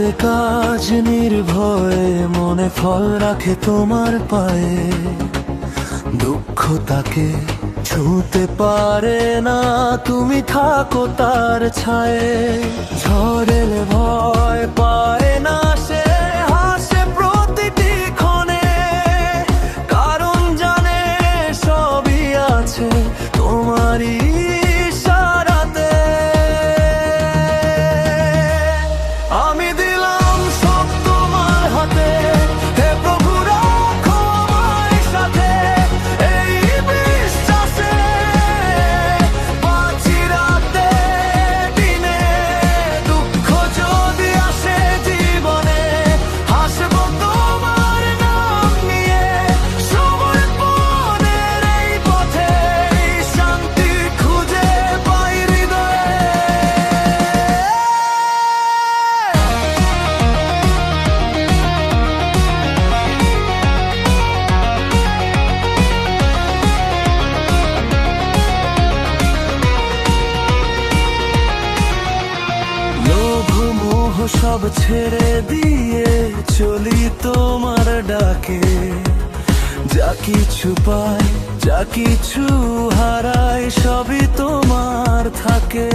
করে কাজ নির্ভয়ে, মনে ফল রাখে তোমার পায়ে। দুঃখ তাকে ছুঁতে পারে না, তুমি থাকো তার ছায়ে। ঝড়ের ভয় পায় না সে, হাসে প্রতিটি ক্ষণে, কারণ জানে সবই আছে তোমারই ইশারাতে। আমি দিলাম সব তোমার হাতে, হে প্রভু রাখো আমায় সাথে। এই বিশ্বাসে বাঁচি রাতে দিনে, দুঃখ যদি আসে জীবনে, হাসবো তোমার নাম নিয়ে। সমর্পণের এই পথে শান্তি খুঁজে পাই হৃদয়ে। লোভ মোহ সব ছেড়ে দিয়ে চলি তোমার ডাকে। যা কিছু পাই, যা কিছু হারাই, সবই তোমার থাকে।